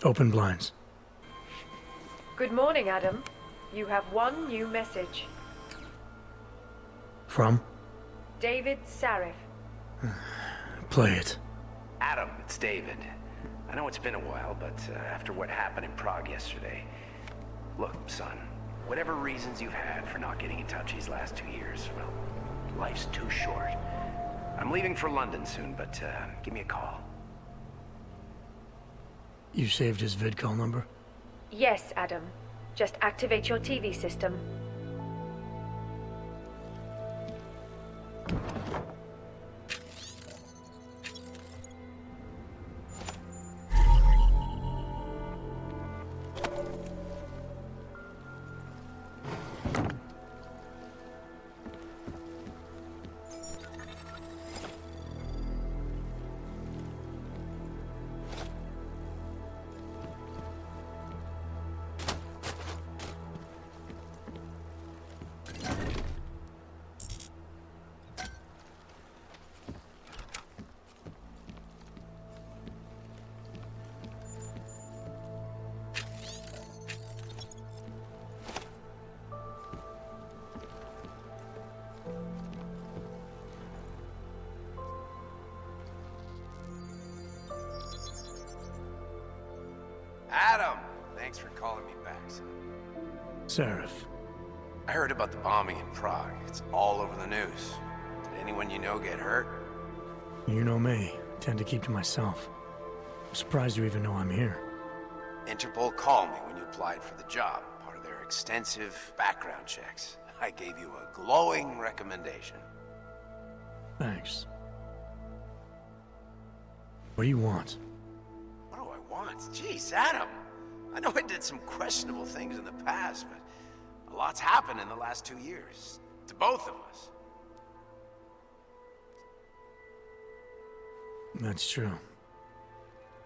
Open blinds. Good morning, Adam. You have one new message. From? David Sarif. Play it. Adam, it's David. I know it's been a while, but after what happened in Prague yesterday... Look, son, whatever reasons you've had for not getting in touch these last 2 years, well, life's too short. I'm leaving for London soon, but give me a call. You saved his vidcall number? Yes, Adam. Just activate your TV system. Adam! Thanks for calling me back, son. Sarif. I heard about the bombing in Prague. It's all over the news. Did anyone you know get hurt? You know me. Tend to keep to myself. I'm surprised you even know I'm here. Interpol called me when you applied for the job, part of their extensive background checks. I gave you a glowing recommendation. Thanks. What do you want? What do I want? Jeez, Adam! I know I did some questionable things in the past, but a lot's happened in the last 2 years. To both of us. That's true.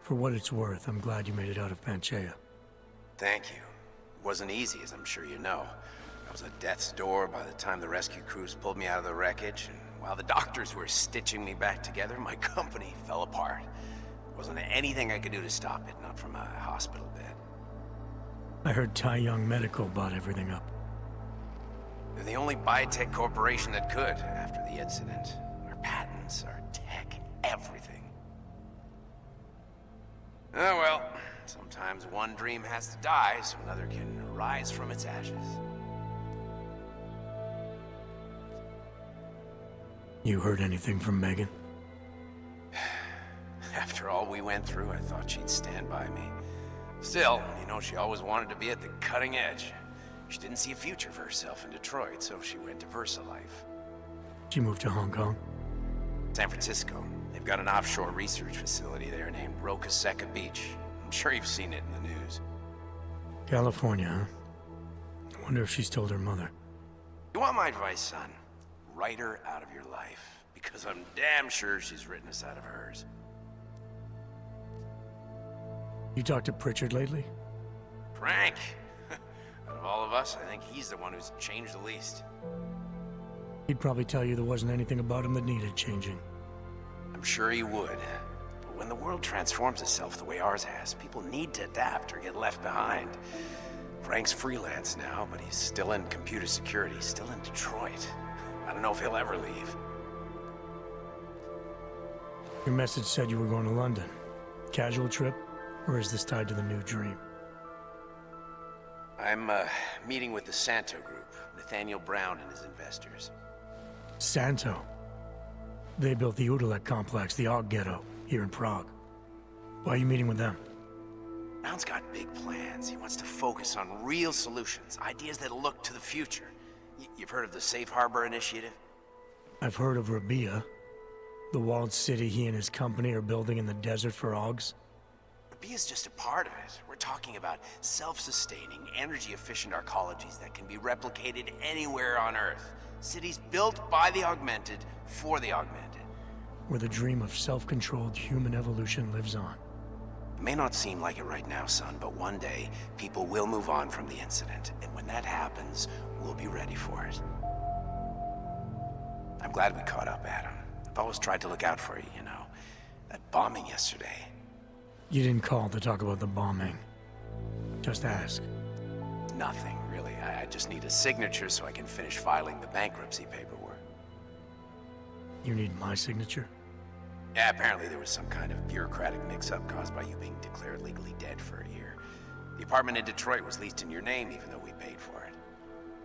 For what it's worth, I'm glad you made it out of Panchaea. Thank you. It wasn't easy, as I'm sure you know. I was at death's door by the time the rescue crews pulled me out of the wreckage, and while the doctors were stitching me back together, my company fell apart. Wasn't anything I could do to stop it, not from a hospital bed. I heard Tai Young Medical bought everything up. They're the only biotech corporation that could after the incident. Our patents, our tech, everything. Oh well, sometimes one dream has to die so another can rise from its ashes. You heard anything from Megan? After all we went through, I thought she'd stand by me. Still, you know, she always wanted to be at the cutting edge. She didn't see a future for herself in Detroit, so she went to VersaLife. She moved to Hong Kong? San Francisco. They've got an offshore research facility there named Roca Seca Beach. I'm sure you've seen it in the news. California, huh? I wonder if she's told her mother. You want my advice, son? Write her out of your life. Because I'm damn sure she's written us out of hers. You talked to Pritchard lately? Frank! Out of all of us, I think he's the one who's changed the least. He'd probably tell you there wasn't anything about him that needed changing. I'm sure he would. But when the world transforms itself the way ours has, people need to adapt or get left behind. Frank's freelance now, but he's still in computer security, still in Detroit. I don't know if he'll ever leave. Your message said you were going to London. Casual trip? Or is this tied to the new dream? I'm meeting with the Santo Group, Nathaniel Brown and his investors. Santo? They built the Udalek complex, the Og Ghetto, here in Prague. Why are you meeting with them? Brown's got big plans. He wants to focus on real solutions, ideas that look to the future. You've heard of the Safe Harbor Initiative? I've heard of Rabia, the walled city he and his company are building in the desert for Ogs. Rabia's just a part of it. We're talking about self-sustaining, energy-efficient arcologies that can be replicated anywhere on Earth. Cities built by the augmented, for the augmented. Where the dream of self-controlled human evolution lives on. It may not seem like it right now, son, but one day, people will move on from the incident. And when that happens, we'll be ready for it. I'm glad we caught up, Adam. I've always tried to look out for you, you know. That bombing yesterday. You didn't call to talk about the bombing. Just ask. Nothing, really. I just need a signature so I can finish filing the bankruptcy paperwork. You need my signature? Yeah, apparently there was some kind of bureaucratic mix-up caused by you being declared legally dead for a year. The apartment in Detroit was leased in your name even though we paid for it.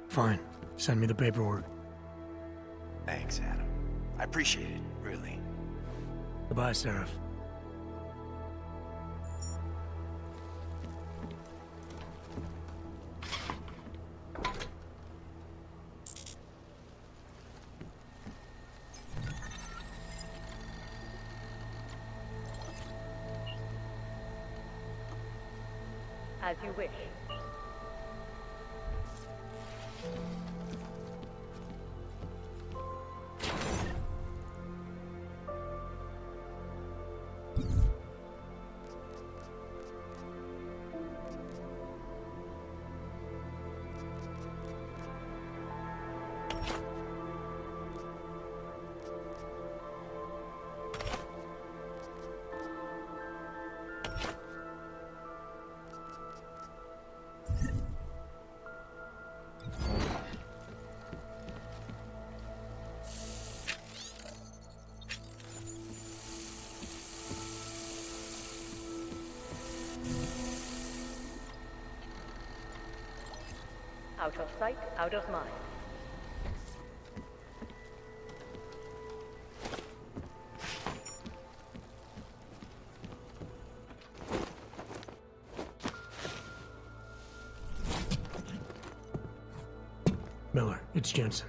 Fine. Send me the paperwork. Thanks, Adam. I appreciate it, really. Goodbye, Seraph. As you wish. Out of sight, out of mind. Miller, it's Jensen.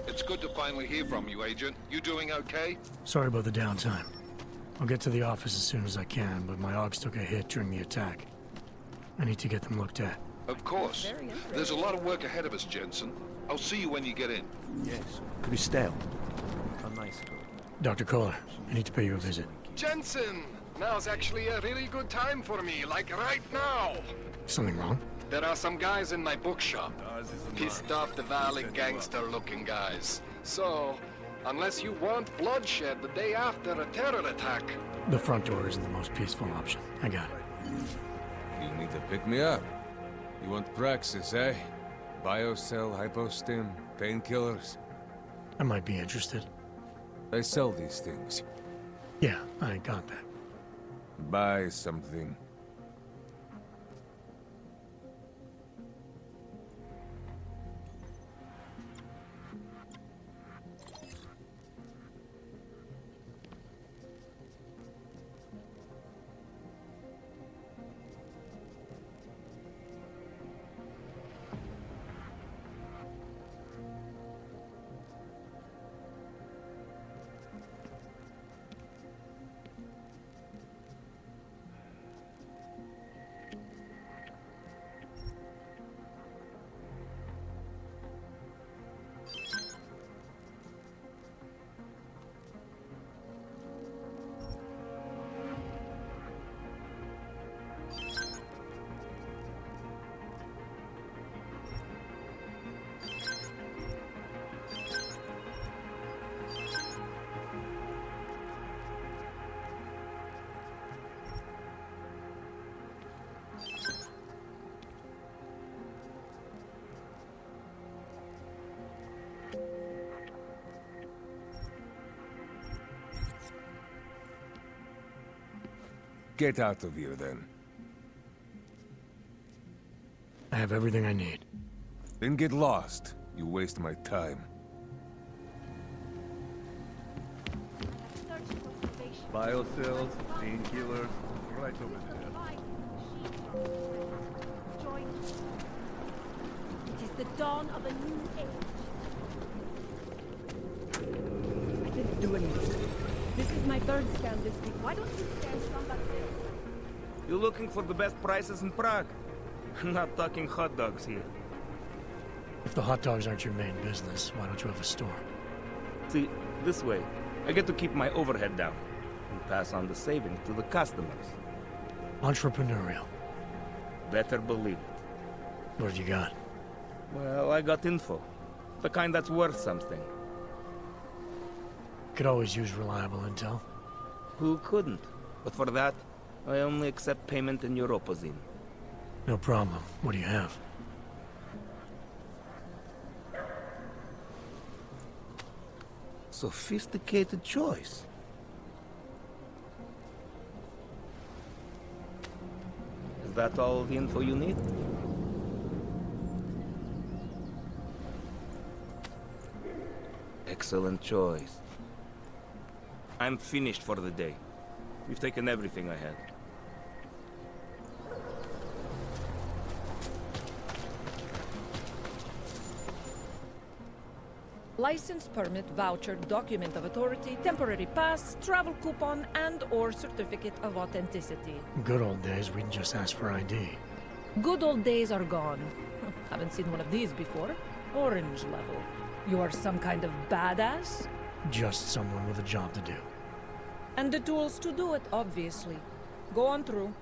It's good to finally hear from you, Agent. You doing okay? Sorry about the downtime. I'll get to the office as soon as I can, but my Augs took a hit during the attack. I need to get them looked at. Of course. There's a lot of work ahead of us, Jensen. I'll see you when you get in. Yes, Christelle. A nice girl. Dr. Kohler, I need to pay you a visit. Jensen! Now's actually a really good time for me, like right now! Something wrong? There are some guys in my bookshop. Pissed off the valley gangster-looking guys. So, unless you want bloodshed the day after a terror attack... The front door isn't the most peaceful option. I got it. You need to pick me up. You want Praxis, eh? Biocell, hypostim, painkillers. I might be interested. I sell these things. Yeah, I got that. Buy something. Get out of here, then. I have everything I need. Then get lost. You waste my time. Biocells, painkillers, right over there. It is the dawn of a new age. I didn't do anything. This is my third scan this week. Why don't you scan somebody else? You're looking for the best prices in Prague? I'm not talking hot dogs here. If the hot dogs aren't your main business, why don't you have a store? See, this way, I get to keep my overhead down and pass on the savings to the customers. Entrepreneurial. Better believe it. What have you got? Well, I got info. The kind that's worth something. Could always use reliable intel. Who couldn't? But for that, I only accept payment in Europozine. No problem. What do you have? Sophisticated choice. Is that all the info you need? Excellent choice. I'm finished for the day. We've taken everything I had. License, permit, voucher, document of authority, temporary pass, travel coupon, and/or certificate of authenticity. Good old days, we'd just ask for ID. Good old days are gone. Haven't seen one of these before. Orange level. You are some kind of badass? Just someone with a job to do. And the tools to do it, obviously. Go on through.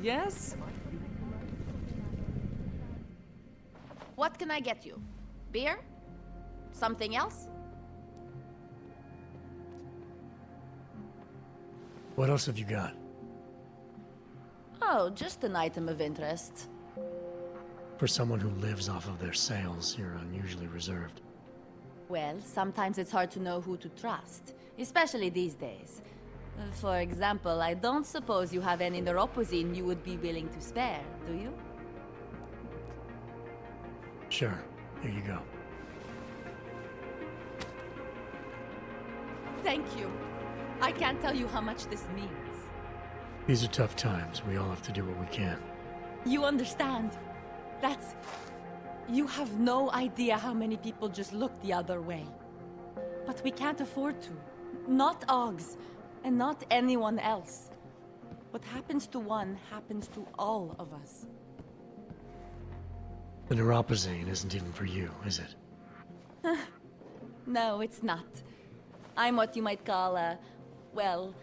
Yes? What can I get you? Beer? Something else? What else have you got? Oh, just an item of interest. For someone who lives off of their sales, you're unusually reserved. Well, sometimes it's hard to know who to trust, especially these days. For example, I don't suppose you have any neuroposine you would be willing to spare, do you? Sure. Here you go. Thank you. I can't tell you how much this means. These are tough times. We all have to do what we can. You understand? That's... You have no idea how many people just look the other way. But we can't afford to. Not Oggs. And not anyone else. What happens to one happens to all of us. The neuropozine isn't even for you, is it? No, it's not. I'm what you might call a... Well,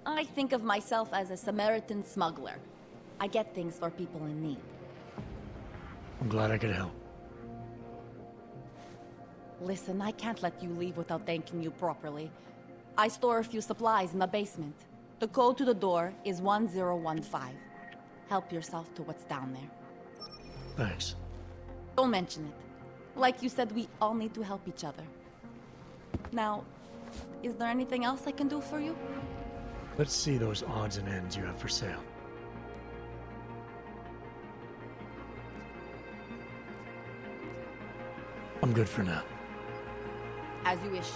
I think of myself as a Samaritan smuggler. I get things for people in need. I'm glad I could help. Listen, I can't let you leave without thanking you properly. I store a few supplies in the basement. The code to the door is 1015. Help yourself to what's down there. Thanks. Don't mention it. Like you said, we all need to help each other. Now, is there anything else I can do for you? Let's see those odds and ends you have for sale. I'm good for now. As you wish.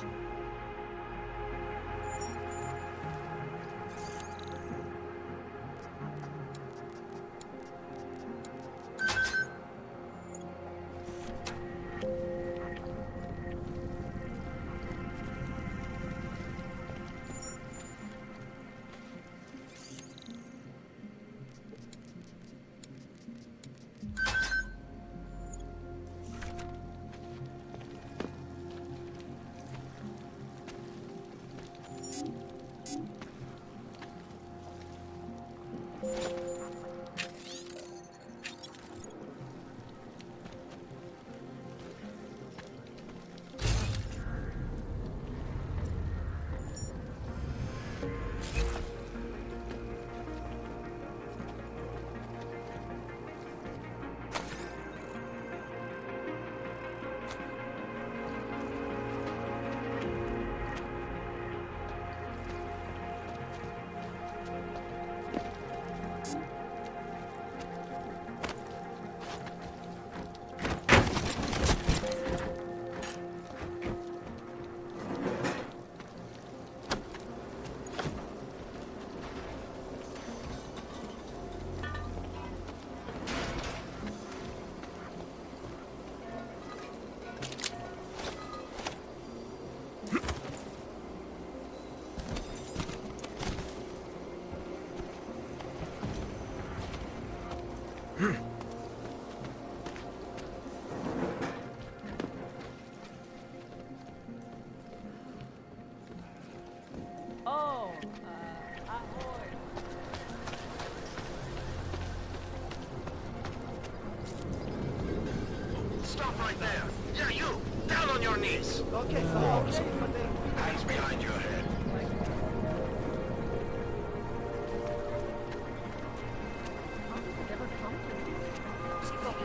right there! Yeah, you! Down on your knees! Okay, Hands behind your head.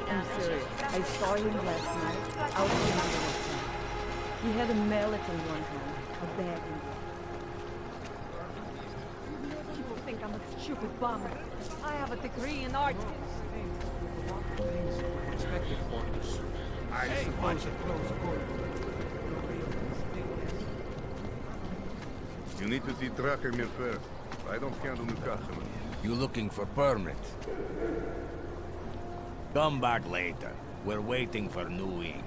I'm serious. I saw him last night out in the middle. He had a mallet in one hand, a bag in the other. People think I'm a stupid bum. I have a degree in art. Expected for this. I suppose it close quarter. You need to see Drachemir first. I don't handle new customers. You looking for permit? Come back later. We're waiting for new ink.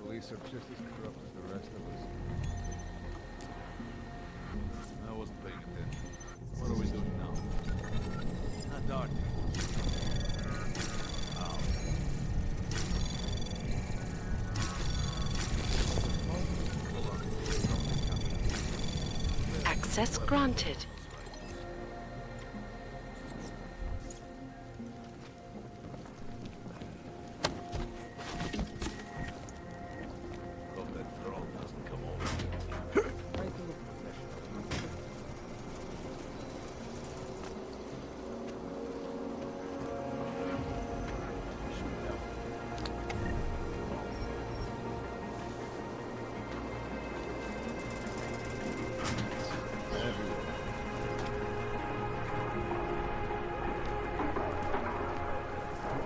Police are just as corrupt as the rest of us. I wasn't paying attention. What are we doing now? Not dark. Access granted.